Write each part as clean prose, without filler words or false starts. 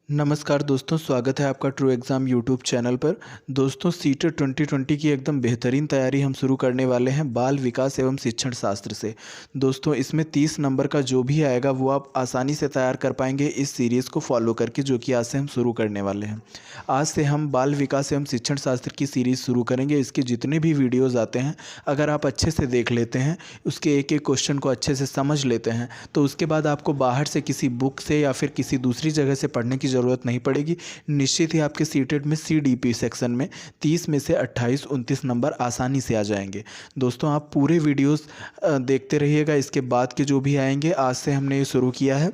नमस्कार दोस्तों, स्वागत है आपका ट्रू एग्ज़ाम यूट्यूब चैनल पर। दोस्तों, सीटेट 2020 की एकदम बेहतरीन तैयारी हम शुरू करने वाले हैं बाल विकास एवं शिक्षण शास्त्र से। दोस्तों, इसमें 30 नंबर का जो भी आएगा वो आप आसानी से तैयार कर पाएंगे इस सीरीज़ को फॉलो करके, जो कि आज से हम शुरू करने वाले हैं। आज से हम बाल विकास एवं शिक्षण शास्त्र की सीरीज़ शुरू करेंगे। इसके जितने भी वीडियोज़ आते हैं, अगर आप अच्छे से देख लेते हैं, उसके एक एक क्वेश्चन को अच्छे से समझ लेते हैं, तो उसके बाद आपको बाहर से किसी बुक से या फिर किसी दूसरी जगह से पढ़ने की ज़रूरत नहीं पड़ेगी। निश्चित ही आपके सीटेट में CDP सेक्शन में 30 में से 28-29 नंबर आसानी से आ जाएंगे। दोस्तों, आप पूरे वीडियोस देखते रहिएगा। इसके बाद के जो भी आएंगे, आज से हमने ये शुरू किया है।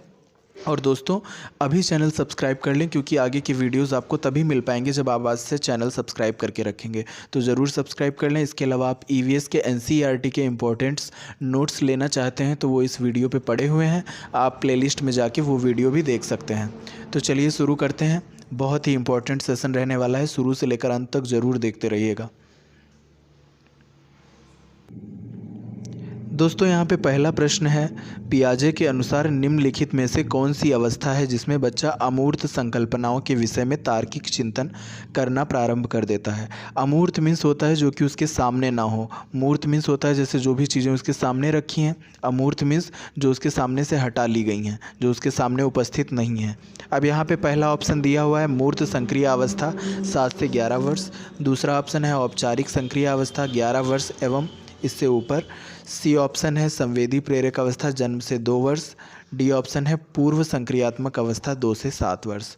और दोस्तों, अभी चैनल सब्सक्राइब कर लें, क्योंकि आगे की वीडियोस आपको तभी मिल पाएंगे जब आप आज से चैनल सब्सक्राइब करके रखेंगे। तो ज़रूर सब्सक्राइब कर लें। इसके अलावा आप EVS के NCERT के इम्पोर्टेंट्स नोट्स लेना चाहते हैं तो वो इस वीडियो पे पड़े हुए हैं। आप प्लेलिस्ट में जाके वो वीडियो भी देख सकते हैं। तो चलिए शुरू करते हैं। बहुत ही इंपॉर्टेंट सेशन रहने वाला है, शुरू से लेकर अंत तक ज़रूर देखते रहिएगा। दोस्तों, यहाँ पे पहला प्रश्न है, पियाजे के अनुसार निम्नलिखित में से कौन सी अवस्था है जिसमें बच्चा अमूर्त संकल्पनाओं के विषय में तार्किक चिंतन करना प्रारंभ कर देता है। अमूर्त मीन्स होता है जो कि उसके सामने ना हो। मूर्त मीन्स होता है जैसे जो भी चीज़ें उसके सामने रखी हैं। अमूर्त मीन्स जो उसके सामने से हटा ली गई हैं, जो उसके सामने उपस्थित नहीं हैं। अब यहाँ पे पहला ऑप्शन दिया हुआ है मूर्त संक्रिय अवस्था 7 से 11 वर्ष। दूसरा ऑप्शन है औपचारिक संक्रिय अवस्था 11 वर्ष एवं इससे ऊपर। सी ऑप्शन है संवेदी प्रेरक अवस्था जन्म से 2 वर्ष। डी ऑप्शन है पूर्व संक्रियात्मक अवस्था 2 से 7 वर्ष।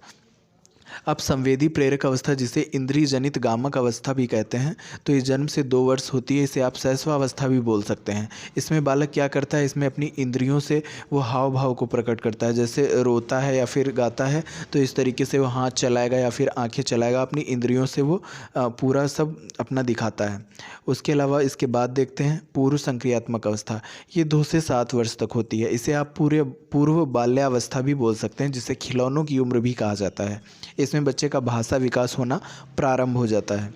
अब संवेदी प्रेरक अवस्था, जिसे इंद्रिय जनित गामक अवस्था भी कहते हैं, तो ये जन्म से 2 वर्ष होती है। इसे आप शैशवावस्था भी बोल सकते हैं। इसमें बालक क्या करता है, इसमें अपनी इंद्रियों से वो हाव भाव को प्रकट करता है। जैसे रोता है या फिर गाता है तो इस तरीके से वो हाथ चलाएगा या फिर आंखें चलाएगा। अपनी इंद्रियों से वो पूरा सब अपना दिखाता है। उसके अलावा इसके बाद देखते हैं पूर्व संक्रियात्मक अवस्था। ये 2 से 7 वर्ष तक होती है। इसे आप पूर्व बाल्यावस्था भी बोल सकते हैं, जिसे खिलौनों की उम्र भी कहा जाता है। इसमें बच्चे का भाषा विकास होना प्रारंभ हो जाता है।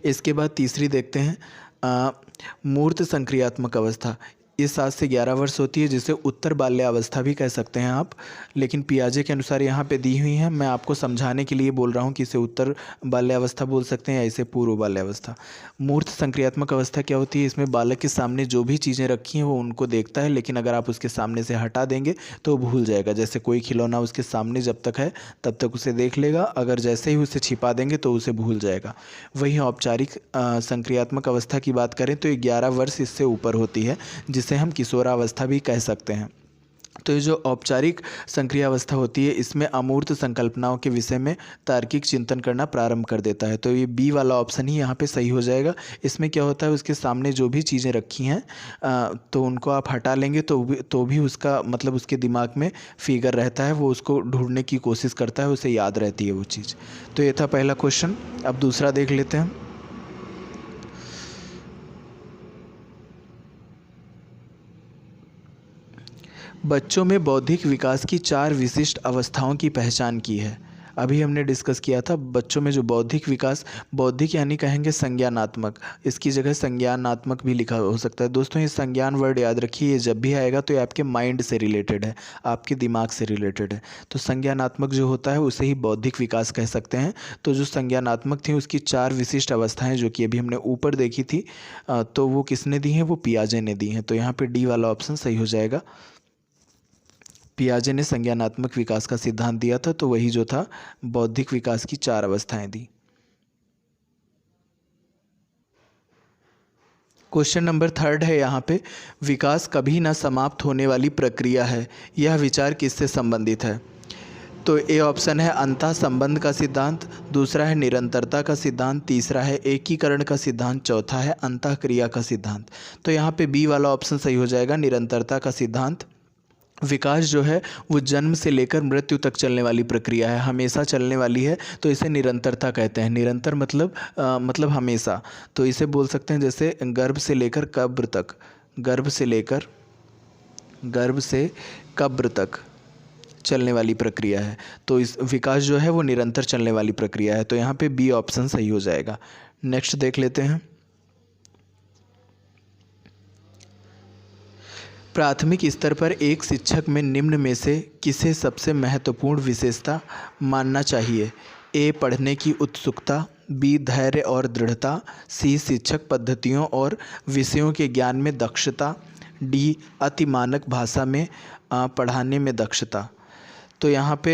इसके बाद तीसरी देखते हैं मूर्त संक्रियात्मक अवस्था। ये 7 से 11 वर्ष होती है, जिसे उत्तर बाल्यावस्था भी कह सकते हैं आप। लेकिन पियाजे के अनुसार यहाँ पे दी हुई है, मैं आपको समझाने के लिए बोल रहा हूँ कि इसे उत्तर बाल्यावस्था बोल सकते हैं या इसे पूर्व बाल्यावस्था। मूर्त संक्रियात्मक अवस्था क्या होती है, इसमें बालक के सामने जो भी चीज़ें रखी हैं वो उनको देखता है, लेकिन अगर आप उसके सामने से हटा देंगे तो वो भूल जाएगा। जैसे कोई खिलौना उसके सामने जब तक है तब तक उसे देख लेगा, अगर जैसे ही उसे छिपा देंगे तो उसे भूल जाएगा। वहीं औपचारिक संक्रियात्मक अवस्था की बात करें तो ये 11 वर्ष इससे ऊपर होती है, जिसे हम किशोरावस्था भी कह सकते हैं। तो ये जो औपचारिक संक्रिय अवस्था होती है, इसमें अमूर्त संकल्पनाओं के विषय में तार्किक चिंतन करना प्रारंभ कर देता है। तो ये बी वाला ऑप्शन ही यहाँ पे सही हो जाएगा। इसमें क्या होता है, उसके सामने जो भी चीज़ें रखी हैं तो उनको आप हटा लेंगे तो भी उसका मतलब उसके दिमाग में फिगर रहता है, वो उसको ढूंढने की कोशिश करता है, उसे याद रहती है वो चीज़। तो ये था पहला क्वेश्चन। अब दूसरा देख लेते हैं। बच्चों में बौद्धिक विकास की 4 विशिष्ट अवस्थाओं की पहचान की है। अभी हमने डिस्कस किया था बच्चों में जो बौद्धिक विकास, बौद्धिक यानी कहेंगे संज्ञानात्मक, इसकी जगह संज्ञानात्मक भी लिखा हो सकता है। दोस्तों, ये संज्ञान वर्ड याद रखिए, ये जब भी आएगा तो ये आपके माइंड से रिलेटेड है, आपके दिमाग से रिलेटेड है। तो संज्ञानात्मक जो होता है उसे ही बौद्धिक विकास कह सकते हैं। तो जो संज्ञानात्मक थी उसकी 4 विशिष्ट अवस्थाएँ जो कि अभी हमने ऊपर देखी थी, तो वो किसने दी हैं, वो पियाजे ने दी हैं। तो यहाँ पर डी वाला ऑप्शन सही हो जाएगा। पियाजे ने संज्ञानात्मक विकास का सिद्धांत दिया था, तो वही जो था बौद्धिक विकास की 4 अवस्थाएं दी। क्वेश्चन नंबर 3 है यहाँ पे, विकास कभी न समाप्त होने वाली प्रक्रिया है, यह विचार किससे संबंधित है। तो ए ऑप्शन है अंतः संबंध का सिद्धांत, दूसरा है निरंतरता का सिद्धांत, तीसरा है एकीकरण का सिद्धांत, चौथा है अंतः क्रिया का सिद्धांत। तो यहाँ पे बी वाला ऑप्शन सही हो जाएगा, निरंतरता का सिद्धांत। विकास जो है वो जन्म से लेकर मृत्यु तक चलने वाली प्रक्रिया है, हमेशा चलने वाली है, तो इसे निरंतरता कहते हैं। निरंतर मतलब हमेशा। तो इसे बोल सकते हैं जैसे गर्भ से लेकर कब्र तक, गर्भ से कब्र तक चलने वाली प्रक्रिया है। तो इस विकास जो है वो निरंतर चलने वाली प्रक्रिया है। तो यहाँ पे बी ऑप्शन सही हो जाएगा। नेक्स्ट देख लेते हैं। प्राथमिक स्तर पर एक शिक्षक में निम्न में से किसे सबसे महत्वपूर्ण विशेषता मानना चाहिए? ए. पढ़ने की उत्सुकता, बी. धैर्य और दृढ़ता, सी. शिक्षक पद्धतियों और विषयों के ज्ञान में दक्षता, डी. अति मानक भाषा में पढ़ाने में दक्षता। तो यहाँ पे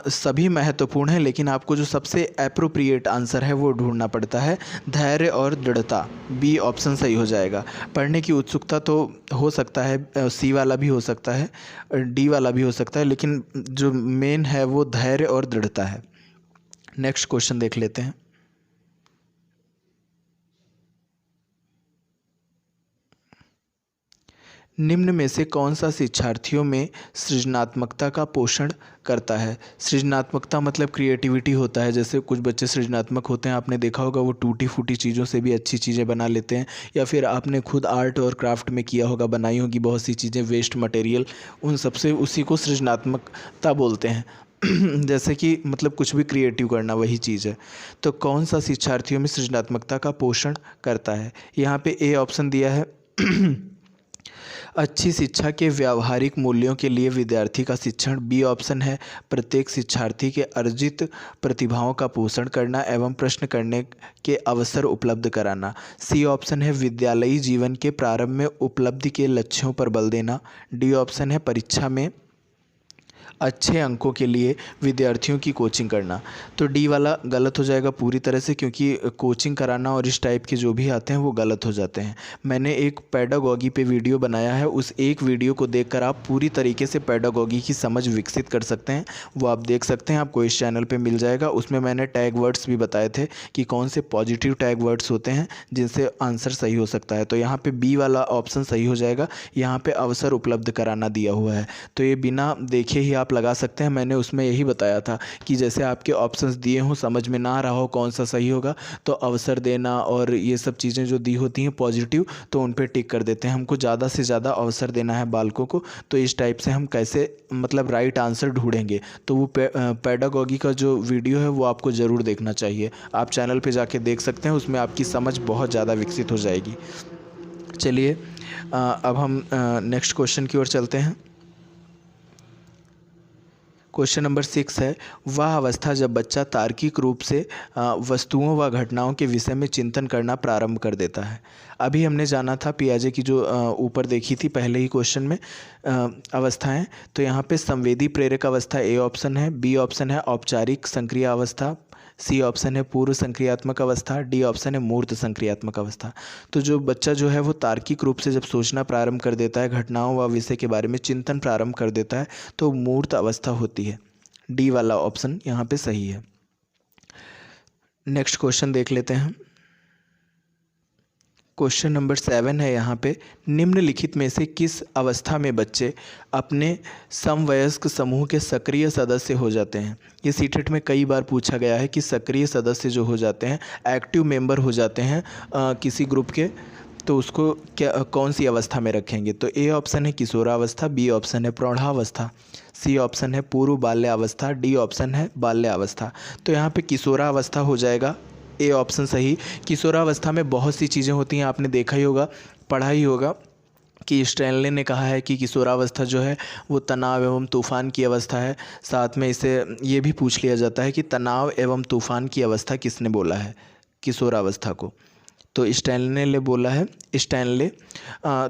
सभी महत्वपूर्ण हैं, लेकिन आपको जो सबसे एप्रोप्रिएट आंसर है वो ढूंढना पड़ता है। धैर्य और दृढ़ता, बी ऑप्शन सही हो जाएगा। पढ़ने की उत्सुकता तो हो सकता है, सी वाला भी हो सकता है, डी वाला भी हो सकता है, लेकिन जो मेन है वो धैर्य और दृढ़ता है। नेक्स्ट क्वेश्चन देख लेते हैं। निम्न में से कौन सा शिक्षार्थियों में सृजनात्मकता का पोषण करता है? सृजनात्मकता मतलब क्रिएटिविटी होता है। जैसे कुछ बच्चे सृजनात्मक होते हैं, आपने देखा होगा वो टूटी फूटी चीज़ों से भी अच्छी चीज़ें बना लेते हैं, या फिर आपने खुद आर्ट और क्राफ्ट में किया होगा, बनाई होगी बहुत सी चीज़ें वेस्ट मटेरियल, उन सब से उसी को सृजनात्मकता बोलते हैं। जैसे कि मतलब कुछ भी क्रिएटिव करना वही चीज़ है। तो कौन सा शिक्षार्थियों में सृजनात्मकता का पोषण करता है? यहाँ पे ए ऑप्शन दिया है अच्छी शिक्षा के व्यावहारिक मूल्यों के लिए विद्यार्थी का शिक्षण, बी ऑप्शन है प्रत्येक शिक्षार्थी के अर्जित प्रतिभाओं का पोषण करना एवं प्रश्न करने के अवसर उपलब्ध कराना, सी ऑप्शन है विद्यालयी जीवन के प्रारंभ में उपलब्धि के लक्ष्यों पर बल देना, डी ऑप्शन है परीक्षा में अच्छे अंकों के लिए विद्यार्थियों की कोचिंग करना। तो डी वाला गलत हो जाएगा पूरी तरह से, क्योंकि कोचिंग कराना और इस टाइप के जो भी आते हैं वो गलत हो जाते हैं। मैंने एक पेडागॉगी पे वीडियो बनाया है, उस एक वीडियो को देखकर आप पूरी तरीके से पेडागॉगी की समझ विकसित कर सकते हैं। वो आप देख सकते हैं, आपको इस चैनल पर मिल जाएगा। उसमें मैंने टैग वर्ड्स भी बताए थे कि कौन से पॉजिटिव टैग वर्ड्स होते हैं जिनसे आंसर सही हो सकता है। तो यहाँ पर बी वाला ऑप्शन सही हो जाएगा। यहाँ पर अवसर उपलब्ध कराना दिया हुआ है, तो ये बिना देखे ही आप लगा सकते हैं। मैंने उसमें यही बताया था कि जैसे आपके ऑप्शंस दिए हों, समझ में ना आ रहा हो कौन सा सही होगा, तो अवसर देना और ये सब चीज़ें जो दी होती हैं पॉजिटिव, तो उन पे टिक कर देते हैं। हमको ज़्यादा से ज़्यादा अवसर देना है बालकों को, तो इस टाइप से हम कैसे मतलब राइट आंसर ढूंढेंगे। तो वो पेडागॉगी का जो वीडियो है वो आपको ज़रूर देखना चाहिए। आप चैनल पर जाके देख सकते हैं, उसमें आपकी समझ बहुत ज़्यादा विकसित हो जाएगी। चलिए अब हम नेक्स्ट क्वेश्चन की ओर चलते हैं। क्वेश्चन नंबर 6 है, वह अवस्था जब बच्चा तार्किक रूप से वस्तुओं व घटनाओं के विषय में चिंतन करना प्रारंभ कर देता है। अभी हमने जाना था पियाजे की जो ऊपर देखी थी पहले ही क्वेश्चन में अवस्थाएं। तो यहाँ पे संवेदी प्रेरक अवस्था ए ऑप्शन है, बी ऑप्शन है औपचारिक संक्रिया अवस्था, सी ऑप्शन है पूर्व संक्रियात्मक अवस्था, डी ऑप्शन है मूर्त संक्रियात्मक अवस्था। तो जो बच्चा जो है वो तार्किक रूप से जब सोचना प्रारंभ कर देता है, घटनाओं व विषय के बारे में चिंतन प्रारंभ कर देता है, तो मूर्त अवस्था होती है। डी वाला ऑप्शन यहाँ पे सही है। नेक्स्ट क्वेश्चन देख लेते हैं। क्वेश्चन नंबर 7 है यहाँ पे, निम्नलिखित में से किस अवस्था में बच्चे अपने समवयस्क समूह के सक्रिय सदस्य हो जाते हैं? ये सीटेट में कई बार पूछा गया है कि सक्रिय सदस्य जो हो जाते हैं, एक्टिव मेंबर हो जाते हैं किसी ग्रुप के, तो उसको क्या कौन सी अवस्था में रखेंगे? तो ए ऑप्शन है किशोरावस्था, बी ऑप्शन है प्रौढ़ावस्था, सी ऑप्शन है पूर्व बाल्यावस्था, डी ऑप्शन है बाल्यावस्था। तो यहाँ पे किशोरावस्था हो जाएगा, ए ऑप्शन सही। किशोरावस्था में बहुत सी चीज़ें होती हैं, आपने देखा ही होगा, पढ़ा ही होगा कि स्टैनले ने कहा है कि किशोरावस्था जो है वो तनाव एवं तूफ़ान की अवस्था है। साथ में इसे ये भी पूछ लिया जाता है कि तनाव एवं तूफ़ान की अवस्था किसने बोला है किशोरावस्था को? तो स्टैनले ने बोला है, स्टैनले।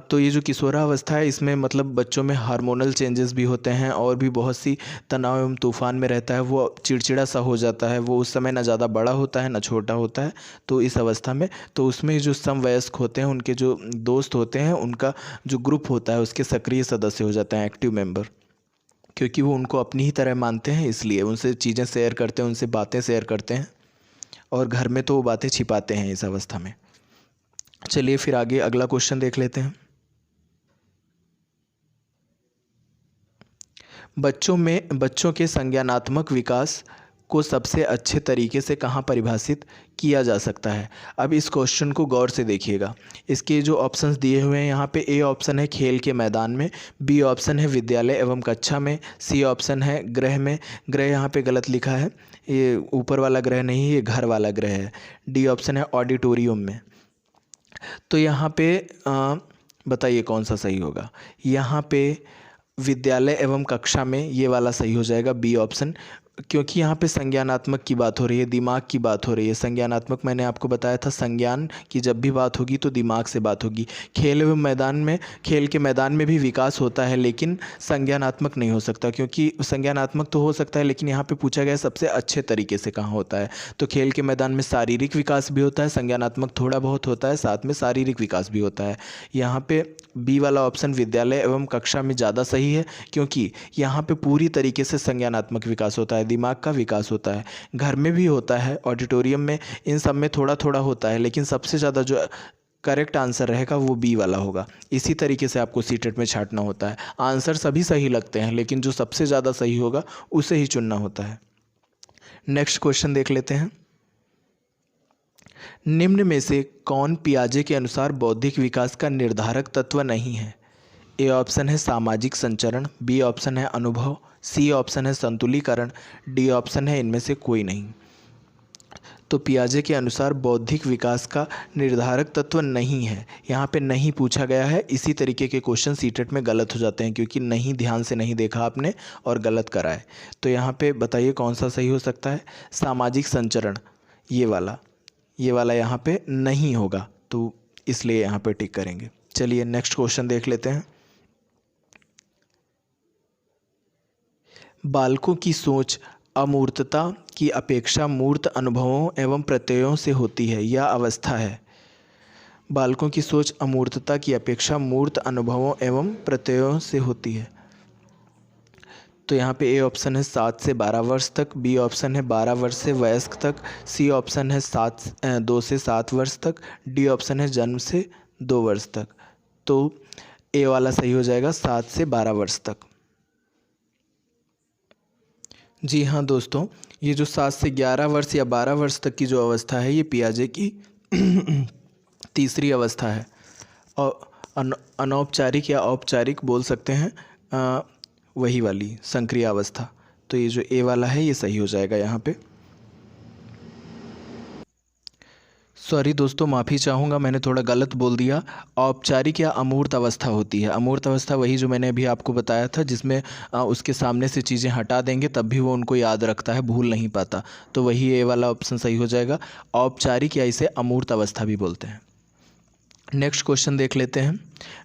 तो ये जो किशोरावस्था है इसमें मतलब बच्चों में हार्मोनल चेंजेस भी होते हैं और भी बहुत सी तनाव एवं तूफ़ान में रहता है, वो चिड़चिड़ा सा हो जाता है, वो उस समय ना ज़्यादा बड़ा होता है ना छोटा होता है। तो इस अवस्था में तो उसमें जो समवयस्क होते हैं, उनके जो दोस्त होते हैं, उनका जो ग्रुप होता है उसके सक्रिय सदस्य हो जाते हैं, एक्टिव मेंबर, क्योंकि वो उनको अपनी ही तरह मानते हैं, इसलिए उनसे चीज़ें शेयर करते हैं, उनसे बातें शेयर करते हैं, और घर में तो वो बातें छिपाते हैं इस अवस्था में। चलिए फिर आगे अगला क्वेश्चन देख लेते हैं। बच्चों के संज्ञानात्मक विकास को सबसे अच्छे तरीके से कहाँ परिभाषित किया जा सकता है? अब इस क्वेश्चन को गौर से देखिएगा। इसके जो ऑप्शंस दिए हुए हैं यहाँ पे, ए ऑप्शन है खेल के मैदान में, बी ऑप्शन है विद्यालय एवं कक्षा में, सी ऑप्शन है गृह में। गृह यहाँ पे गलत लिखा है, ये ऊपर वाला गृह नहीं, ये घर वाला गृह है। डी ऑप्शन है ऑडिटोरियम में। तो यहाँ पे बताइए कौन सा सही होगा। यहाँ पे विद्यालय एवं कक्षा में, ये वाला सही हो जाएगा, बी ऑप्शन, क्योंकि यहाँ पे संज्ञानात्मक की बात हो रही है, दिमाग की बात हो रही है। संज्ञानात्मक मैंने आपको बताया था, संज्ञान की जब भी बात होगी तो दिमाग से बात होगी। खेल एवं मैदान में, खेल के मैदान में भी विकास होता है, लेकिन संज्ञानात्मक नहीं हो सकता, क्योंकि संज्ञानात्मक तो हो सकता है लेकिन यहाँ पे पूछा गया सबसे अच्छे तरीके से कहाँ होता है। तो खेल के मैदान में शारीरिक विकास भी होता है, संज्ञानात्मक थोड़ा बहुत होता है, साथ में शारीरिक विकास भी होता है। यहाँ पे बी वाला ऑप्शन विद्यालय एवं कक्षा में ज़्यादा सही है, क्योंकि यहाँ पे पूरी तरीके से संज्ञानात्मक विकास होता है, दिमाग का विकास होता है। घर में भी होता है, ऑडिटोरियम में, इन सब में थोड़ा थोड़ा होता है, लेकिन सबसे ज़्यादा जो करेक्ट आंसर रहेगा वो बी वाला होगा। इसी तरीके से आपको सीटेट में छांटना होता है। आंसर सभी सही लगते हैं, लेकिन जो सबसे ज़्यादा सही होगा उसे ही चुनना होता है। नेक्स्ट क्वेश्चन देख लेते हैं। निम्न में से कौन पियाजे के अनुसार बौद्धिक विकास का निर्धारक तत्व नहीं है? ए ऑप्शन है सामाजिक संचरण, बी ऑप्शन है अनुभव, सी ऑप्शन है संतुलीकरण, डी ऑप्शन है इनमें से कोई नहीं। तो पियाजे के अनुसार बौद्धिक विकास का निर्धारक तत्व नहीं है, यहाँ पे नहीं पूछा गया है। इसी तरीके के क्वेश्चन सीटेट में गलत हो जाते हैं, क्योंकि नहीं, ध्यान से नहीं देखा आपने और गलत करा है। तो यहाँ पे बताइए कौन सा सही हो सकता है। सामाजिक संचरण, ये वाला यहाँ पे नहीं होगा, तो इसलिए यहाँ पे टिक करेंगे। चलिए नेक्स्ट क्वेश्चन देख लेते हैं। बालकों की सोच अमूर्तता की अपेक्षा मूर्त अनुभवों एवं प्रत्ययों से होती है, यह अवस्था है। बालकों की सोच अमूर्तता की अपेक्षा मूर्त अनुभवों एवं प्रत्ययों से होती है। तो यहाँ पे ए ऑप्शन है 7 से 12 वर्ष तक, बी ऑप्शन है 12 वर्ष से वयस्क तक, सी ऑप्शन है 2 से 7 वर्ष तक, डी ऑप्शन है जन्म से 2 वर्ष तक। तो ए वाला सही हो जाएगा 7 से 12 वर्ष तक। जी हाँ दोस्तों, ये जो 7 से 11 वर्ष या 12 वर्ष तक की जो अवस्था है, ये पियाजे की तीसरी अवस्था है, और अनौपचारिक या औपचारिक बोल सकते हैं, वही वाली संक्रिय अवस्था। तो ये जो ए वाला है ये सही हो जाएगा यहाँ पे। सॉरी दोस्तों, माफ़ी चाहूँगा, मैंने थोड़ा गलत बोल दिया। औपचारिक या अमूर्त अवस्था होती है। अमूर्त अवस्था वही जो मैंने अभी आपको बताया था, जिसमें उसके सामने से चीज़ें हटा देंगे तब भी वो उनको याद रखता है, भूल नहीं पाता। तो वही ए वाला ऑप्शन सही हो जाएगा। औपचारिक या इसे अमूर्त अवस्था भी बोलते हैं। नेक्स्ट क्वेश्चन देख लेते हैं।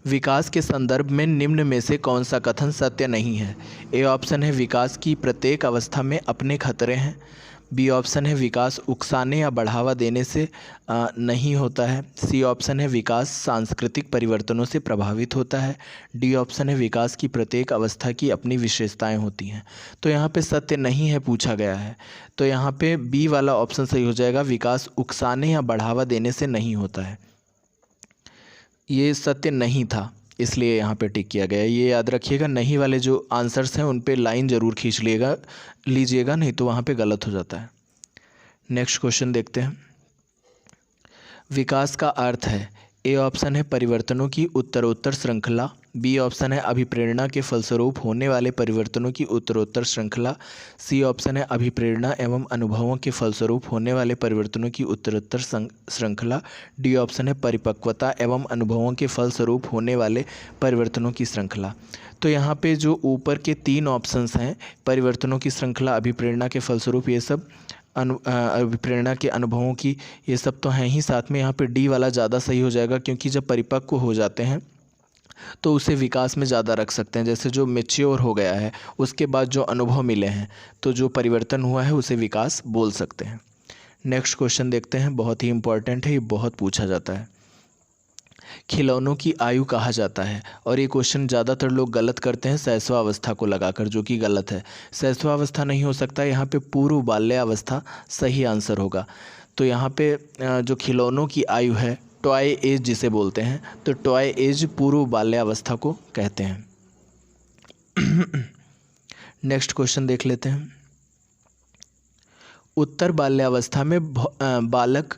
विकास के संदर्भ में निम्न में से कौन सा कथन सत्य नहीं है? ए ऑप्शन है विकास की प्रत्येक अवस्था में अपने खतरे हैं, बी ऑप्शन है विकास उकसाने या बढ़ावा देने से नहीं होता है, सी ऑप्शन है विकास सांस्कृतिक परिवर्तनों से प्रभावित होता है, डी ऑप्शन है विकास की प्रत्येक अवस्था की अपनी विशेषताएं होती हैं। तो यहाँ पे सत्य नहीं है पूछा गया है, तो यहाँ पे बी वाला ऑप्शन सही हो जाएगा, विकास उकसाने या बढ़ावा देने से नहीं होता है। ये सत्य नहीं था, इसलिए यहाँ पे टिक किया गया है। ये याद रखिएगा, नहीं वाले जो आंसर्स हैं उन पे लाइन ज़रूर खींच लीजिएगा, नहीं तो वहाँ पे गलत हो जाता है। नेक्स्ट क्वेश्चन देखते हैं। विकास का अर्थ है, ए ऑप्शन है परिवर्तनों की उत्तरोत्तर श्रृंखला, बी ऑप्शन है अभिप्रेरणा के फलस्वरूप होने वाले परिवर्तनों की उत्तरोत्तर श्रृंखला, सी ऑप्शन है अभिप्रेरणा एवं अनुभवों के फलस्वरूप होने वाले परिवर्तनों की उत्तरोत्तर श्रृंखला, डी ऑप्शन है परिपक्वता एवं अनुभवों के फलस्वरूप होने वाले परिवर्तनों की श्रृंखला। तो यहाँ पे जो ऊपर के 3 ऑप्शंस हैं, परिवर्तनों की श्रृंखला, अभिप्रेरणा के फलस्वरूप, ये सब अभिप्रेरणा के अनुभवों की, ये सब तो हैं ही। साथ में यहाँ पे डी वाला ज़्यादा सही हो जाएगा, क्योंकि जब परिपक्व हो जाते हैं तो उसे विकास में ज़्यादा रख सकते हैं। जैसे जो मैच्योर हो गया है, उसके बाद जो अनुभव मिले हैं, तो जो परिवर्तन हुआ है उसे विकास बोल सकते हैं। नेक्स्ट क्वेश्चन देखते हैं, बहुत ही इंपॉर्टेंट है, ये बहुत पूछा जाता है। खिलौनों की आयु कहा जाता है, और ये क्वेश्चन ज़्यादातर लोग गलत करते हैं शैशवावस्था को लगाकर, जो कि गलत है। शैशवावस्था नहीं हो सकता, यहाँ पे पूर्व बाल्यावस्था सही आंसर होगा। तो यहाँ पे जो खिलौनों की आयु है, टॉय एज जिसे बोलते हैं, तो टॉय एज पूर्व बाल्यावस्था को कहते हैं। नेक्स्ट क्वेश्चन देख लेते हैं। उत्तर बाल्यावस्था में बालक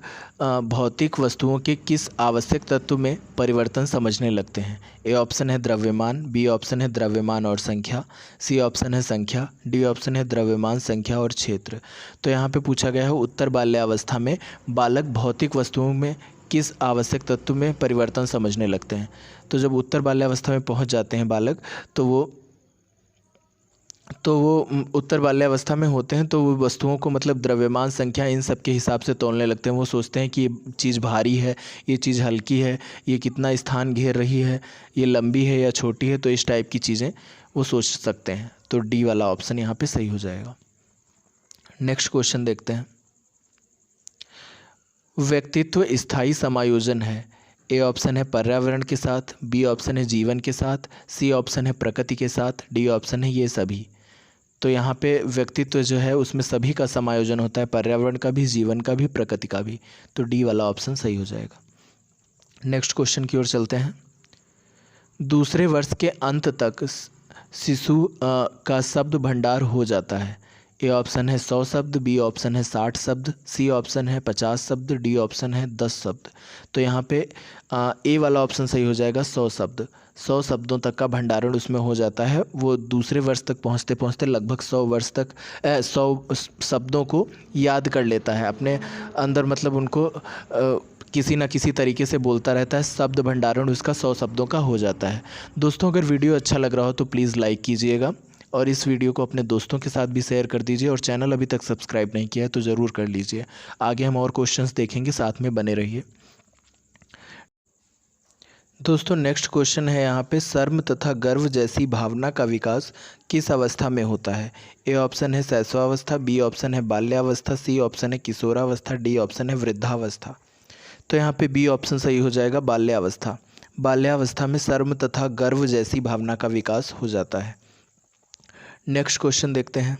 भौतिक वस्तुओं के किस आवश्यक तत्व में परिवर्तन समझने लगते हैं? ए ऑप्शन है द्रव्यमान, बी ऑप्शन है द्रव्यमान और संख्या, सी ऑप्शन है संख्या, डी ऑप्शन है द्रव्यमान, संख्या और क्षेत्र। तो यहाँ पे पूछा गया है उत्तर बाल्यावस्था में बालक भौतिक वस्तुओं में किस आवश्यक तत्व में परिवर्तन समझने लगते हैं। तो जब उत्तर बाल्यावस्था में पहुंच जाते हैं बालक, तो वो उत्तर बाल्यावस्था में होते हैं, तो वो वस्तुओं को मतलब द्रव्यमान, संख्या, इन सब के हिसाब से तौलने लगते हैं। वो सोचते हैं कि ये चीज़ भारी है, ये चीज़ हल्की है, ये कितना स्थान घेर रही है, ये लंबी है या छोटी है। तो इस टाइप की चीज़ें वो सोच सकते हैं। तो डी वाला ऑप्शन यहाँ पे सही हो जाएगा। नेक्स्ट क्वेश्चन देखते हैं। व्यक्तित्व स्थायी समायोजन है। ए ऑप्शन है पर्यावरण के साथ, बी ऑप्शन है जीवन के साथ, सी ऑप्शन है प्रकृति के साथ, डी ऑप्शन है ये सभी। तो यहाँ पे व्यक्तित्व जो है उसमें सभी का समायोजन होता है, पर्यावरण का भी, जीवन का भी, प्रकृति का भी। तो डी वाला ऑप्शन सही हो जाएगा। नेक्स्ट क्वेश्चन की ओर चलते हैं। दूसरे वर्ष के अंत तक शिशु का शब्द भंडार हो जाता है। ए ऑप्शन है 100 शब्द, बी ऑप्शन है 60 शब्द, सी ऑप्शन है 50 शब्द, डी ऑप्शन है 10 शब्द। तो यहाँ पे ए वाला ऑप्शन सही हो जाएगा, 100 शब्द। 100 शब्दों तक का भंडारण उसमें हो जाता है। वो दूसरे वर्ष तक पहुँचते पहुँचते लगभग 100 वर्ष तक 100 शब्दों को याद कर लेता है अपने अंदर, मतलब उनको किसी न किसी तरीके से बोलता रहता है। शब्द भंडारण उसका 100 शब्दों का हो जाता है। दोस्तों, अगर वीडियो अच्छा लग रहा हो तो प्लीज़ लाइक कीजिएगा और इस वीडियो को अपने दोस्तों के साथ भी शेयर कर दीजिए, और चैनल अभी तक सब्सक्राइब नहीं किया है तो ज़रूर कर लीजिए। आगे हम और क्वेश्चंस देखेंगे, साथ में बने रहिए। दोस्तों, नेक्स्ट क्वेश्चन है यहाँ पे, शर्म तथा गर्व जैसी भावना का विकास किस अवस्था में होता है। ए ऑप्शन है शैशवावस्था, बी ऑप्शन है बाल्यावस्था, सी ऑप्शन है किशोरावस्था, डी ऑप्शन है वृद्धावस्था। तो यहाँ पे बी ऑप्शन सही हो जाएगा, बाल्यावस्था। बाल्यावस्था में शर्म तथा गर्व जैसी भावना का विकास हो जाता है। नेक्स्ट क्वेश्चन देखते हैं।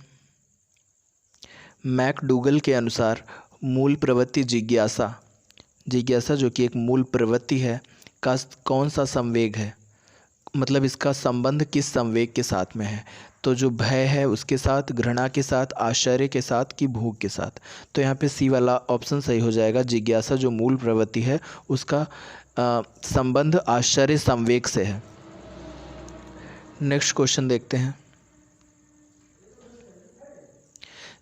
मैकडूगल के अनुसार मूल प्रवृत्ति जिज्ञासा जो कि एक मूल प्रवृत्ति है, का कौन सा संवेग है, मतलब इसका संबंध किस संवेग के साथ में है। तो जो भय है उसके साथ, घृणा के साथ, आश्चर्य के साथ, कि भूख के साथ। तो यहाँ पे सी वाला ऑप्शन सही हो जाएगा। जिज्ञासा जो मूल प्रवृत्ति है उसका संबंध आश्चर्य संवेग से है। नेक्स्ट क्वेश्चन देखते हैं।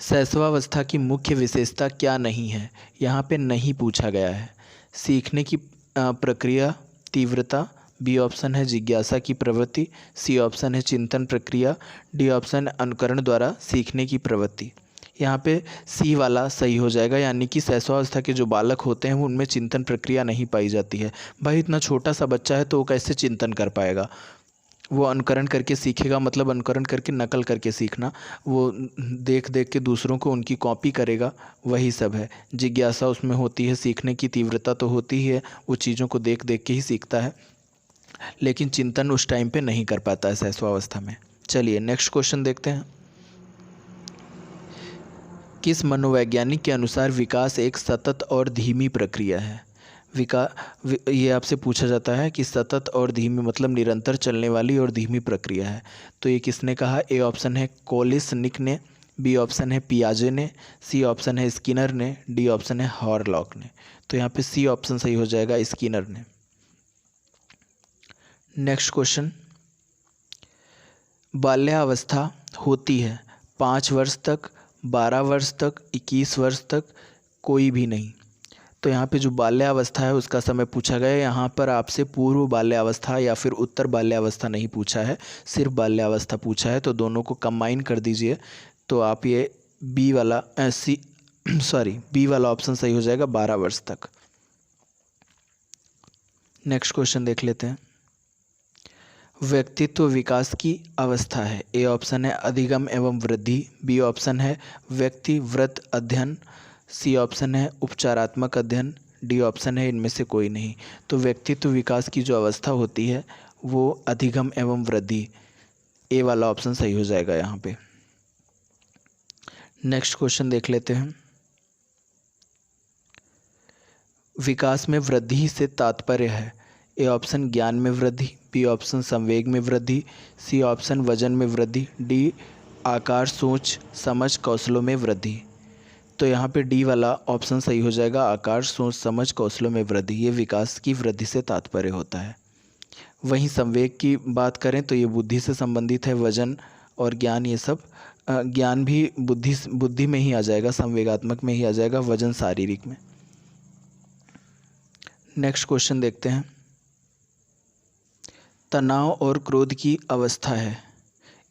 शैशवावस्था की मुख्य विशेषता क्या नहीं है। यहाँ पे नहीं पूछा गया है। सीखने की प्रक्रिया, तीव्रता, बी ऑप्शन है जिज्ञासा की प्रवृत्ति, सी ऑप्शन है चिंतन प्रक्रिया, डी ऑप्शन अनुकरण द्वारा सीखने की प्रवृत्ति। यहाँ पे सी वाला सही हो जाएगा, यानी कि शैशवावस्था के जो बालक होते हैं उनमें चिंतन प्रक्रिया नहीं पाई जाती है। भाई, इतना छोटा सा बच्चा है तो वो कैसे चिंतन कर पाएगा। वो अनुकरण करके सीखेगा, मतलब अनुकरण करके, नकल करके सीखना। वो देख देख के दूसरों को उनकी कॉपी करेगा, वही सब है। जिज्ञासा उसमें होती है, सीखने की तीव्रता तो होती ही है, वो चीज़ों को देख देख के ही सीखता है, लेकिन चिंतन उस टाइम पे नहीं कर पाता है शैशवावस्था में। चलिए नेक्स्ट क्वेश्चन देखते हैं। किस मनोवैज्ञानिक के अनुसार विकास एक सतत और धीमी प्रक्रिया है। ये आपसे पूछा जाता है कि सतत और धीमी मतलब निरंतर चलने वाली और धीमी प्रक्रिया है। तो ये किसने कहा। ए ऑप्शन है कोलिसनिक ने, बी ऑप्शन है पियाजे ने, सी ऑप्शन है स्किनर ने, डी ऑप्शन है हॉरलॉक ने। तो यहाँ पे सी ऑप्शन सही हो जाएगा, स्किनर ने। Next question. बाल्यावस्था होती है 5 वर्ष तक, 12 वर्ष तक, 21 वर्ष तक, कोई भी नहीं। तो यहाँ पे जो बाल्यावस्था है उसका समय पूछा गया है। यहाँ पर आपसे पूर्व बाल्यावस्था या फिर उत्तर बाल्यावस्था नहीं पूछा है, सिर्फ बाल्यावस्था पूछा है। तो दोनों को कंबाइन कर दीजिए, तो आप ये बी वाला बी वाला ऑप्शन सही हो जाएगा, 12 वर्ष तक। नेक्स्ट क्वेश्चन देख लेते हैं। व्यक्तित्व विकास की अवस्था है। ए ऑप्शन है अधिगम एवं वृद्धि, बी ऑप्शन है व्यक्तिव्रत अध्ययन, सी ऑप्शन है उपचारात्मक अध्ययन, डी ऑप्शन है इनमें से कोई नहीं। तो व्यक्तित्व विकास की जो अवस्था होती है वो अधिगम एवं वृद्धि, ए वाला ऑप्शन सही हो जाएगा यहाँ पे। नेक्स्ट क्वेश्चन देख लेते हैं। विकास में वृद्धि से तात्पर्य है। ए ऑप्शन ज्ञान में वृद्धि, बी ऑप्शन संवेग में वृद्धि, सी ऑप्शन वजन में वृद्धि, डी आकार, सोच, समझ, कौशलों में वृद्धि। तो यहाँ पे डी वाला ऑप्शन सही हो जाएगा, आकार, सोच, समझ, कौशलों में वृद्धि। ये विकास की वृद्धि से तात्पर्य होता है। वहीं संवेग की बात करें तो ये बुद्धि से संबंधित है, वजन और ज्ञान ये सब ज्ञान भी बुद्धि में ही आ जाएगा, संवेगात्मक में ही आ जाएगा, वजन शारीरिक में। नेक्स्ट क्वेश्चन देखते हैं। तनाव और क्रोध की अवस्था है।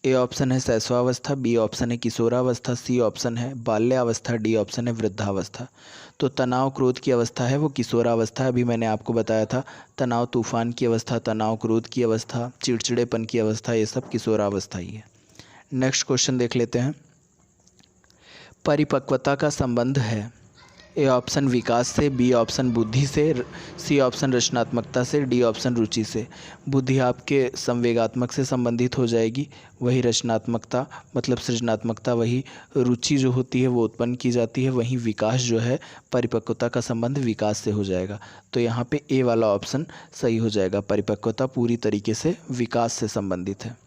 ए ऑप्शन है शैशवावस्था, बी ऑप्शन है किशोरावस्था, सी ऑप्शन है बाल्यावस्था, डी ऑप्शन है वृद्धावस्था। तो तनाव क्रोध की अवस्था है वो किशोरावस्था। अभी मैंने आपको बताया था तनाव तूफान की अवस्था, तनाव क्रोध की अवस्था, चिड़चिड़ेपन की अवस्था, ये सब किशोरावस्था ही है। नेक्स्ट क्वेश्चन देख लेते हैं। परिपक्वता का संबंध है। ए ऑप्शन विकास से, बी ऑप्शन बुद्धि से, सी ऑप्शन रचनात्मकता से, डी ऑप्शन रुचि से। बुद्धि आपके संवेगात्मक से संबंधित हो जाएगी, वही रचनात्मकता मतलब सृजनात्मकता, वही रुचि जो होती है वो उत्पन्न की जाती है, वहीं विकास जो है परिपक्वता का संबंध विकास से हो जाएगा। तो यहाँ पे ए वाला ऑप्शन सही हो जाएगा। परिपक्वता पूरी तरीके से विकास से संबंधित है।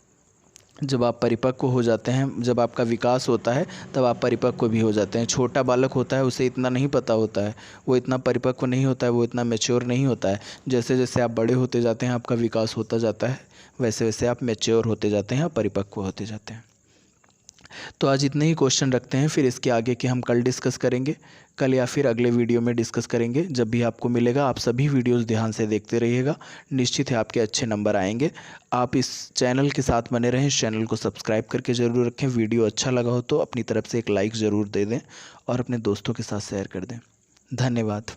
जब आप परिपक्व हो जाते हैं, जब आपका विकास होता है तब आप परिपक्व भी हो जाते हैं। छोटा बालक होता है उसे इतना नहीं पता होता है, वो इतना परिपक्व नहीं होता है, वो इतना मैच्योर नहीं होता है। जैसे जैसे आप बड़े होते जाते हैं आपका विकास होता जाता है, वैसे वैसे आप मैच्योर होते जाते हैं, परिपक्व होते जाते हैं। तो आज इतने ही क्वेश्चन रखते हैं, फिर इसके आगे के हम कल डिस्कस करेंगे, कल या फिर अगले वीडियो में डिस्कस करेंगे। जब भी आपको मिलेगा आप सभी वीडियोस ध्यान से देखते रहिएगा, निश्चित है आपके अच्छे नंबर आएंगे। आप इस चैनल के साथ बने रहें, इस चैनल को सब्सक्राइब करके ज़रूर रखें। वीडियो अच्छा लगा हो तो अपनी तरफ से एक लाइक ज़रूर दे दें और अपने दोस्तों के साथ शेयर कर दें। धन्यवाद।